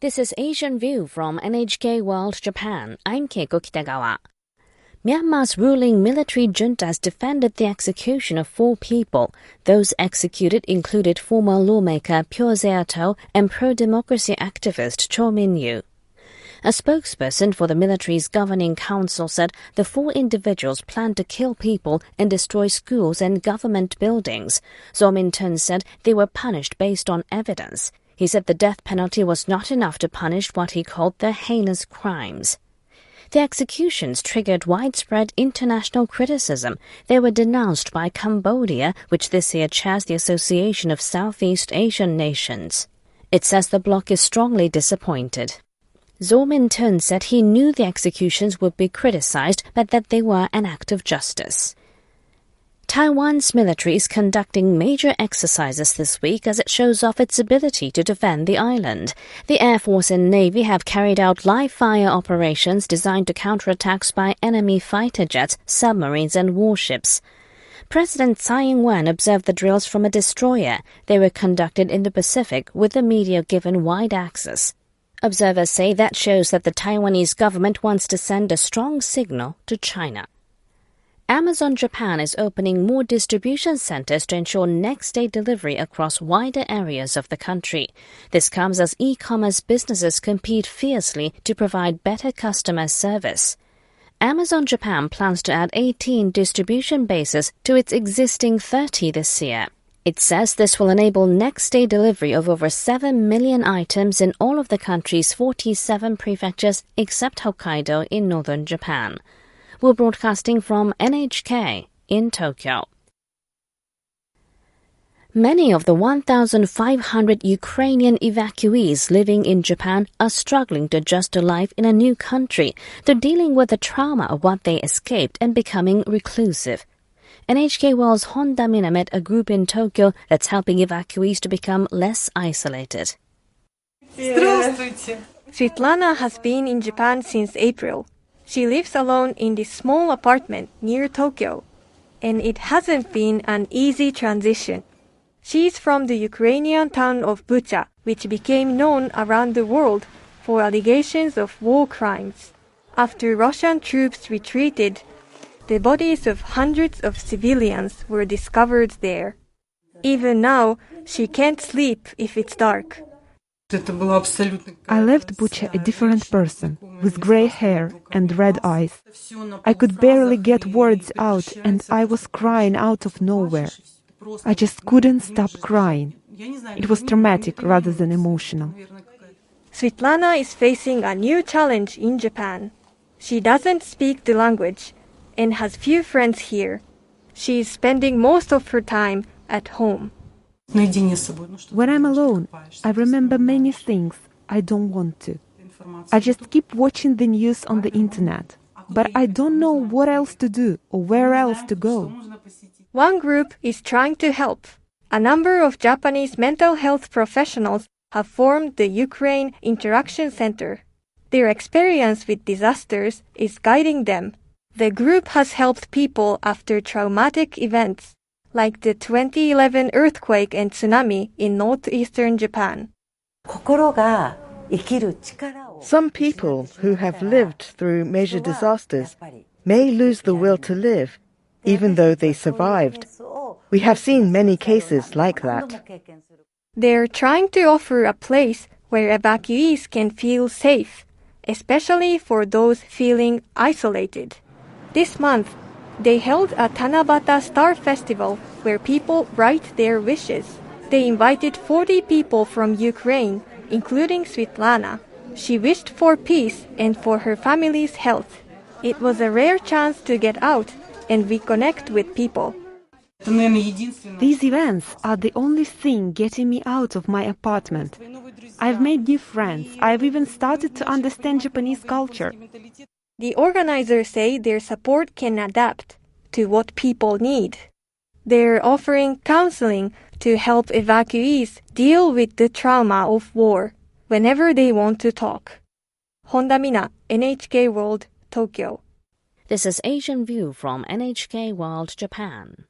This is Asian View from NHK World Japan. I'm Keiko Kitagawa. Myanmar's ruling military junta has defended the execution of 4 people. Those executed included former lawmaker Pyo Seato and pro-democracy activist Cho Min-yu. A spokesperson for the military's governing council said the 4 individuals planned to kill people and destroy schools and government buildings. Zo Min-tun said they were punished based on evidence. He said the death penalty was not enough to punish what he called the heinous crimes. The executions triggered widespread international criticism. They were denounced by Cambodia, which this year chairs the Association of Southeast Asian Nations. It says the bloc is strongly disappointed. Zo Min-tun said he knew the executions would be criticized, but that they were an act of justice. Taiwan's military is conducting major exercises this week as it shows off its ability to defend the island. The Air Force and Navy have carried out live-fire operations designed to counterattacks by enemy fighter jets, submarines and warships. President Tsai Ing-wen observed the drills from a destroyer. They were conducted in the Pacific with the media given wide access. Observers say that shows that the Taiwanese government wants to send a strong signal to China. Amazon Japan is opening more distribution centers to ensure next-day delivery across wider areas of the country. This comes as e-commerce businesses compete fiercely to provide better customer service. Amazon Japan plans to add 18 distribution bases to its existing 30 this year. It says this will enable next-day delivery of over 7 million items in all of the country's 47 prefectures except Hokkaido in northern Japan. We're broadcasting from NHK in Tokyo. Many of the 1,500 Ukrainian evacuees living in Japan are struggling to adjust to life in a new country. They're dealing with the trauma of what they escaped and becoming reclusive. NHK World's Honda Mina met a group in Tokyo that's helping evacuees to become less isolated. Svitlana has been in Japan since April. She lives alone in this small apartment near Tokyo, and it hasn't been an easy transition. She's from the Ukrainian town of Bucha, which became known around the world for allegations of war crimes. After Russian troops retreated, the bodies of hundreds of civilians were discovered there. Even now, she can't sleep if it's dark. I left Bucha a different person, with grey hair and red eyes. I could barely get words out, and I was crying out of nowhere. I just couldn't stop crying. It was traumatic rather than emotional. Svitlana is facing a new challenge in Japan. She doesn't speak the language and has few friends here. She is spending most of her time at home. When I'm alone, I remember many things I don't want to. I just keep watching the news on the internet, but I don't know what else to do or where else to go. One group is trying to help. A number of Japanese mental health professionals have formed the Ukraine Interaction Center. Their experience with disasters is guiding them. The group has helped people after traumatic events, like the 2011 earthquake and tsunami in northeastern Japan. Some people who have lived through major disasters may lose the will to live, even though they survived. We have seen many cases like that. They're trying to offer a place where evacuees can feel safe, especially for those feeling isolated. This month, they held a Tanabata Star Festival where people write their wishes. They invited 40 people from Ukraine, including Svitlana. She wished for peace and for her family's health. It was a rare chance to get out and reconnect with people. These events are the only thing getting me out of my apartment. I've made new friends. I've even started to understand Japanese culture. The organizers say their support can adapt to what people need. They're offering counseling to help evacuees deal with the trauma of war whenever they want to talk. Honda Mina, NHK World, Tokyo. This is Asian View from NHK World Japan.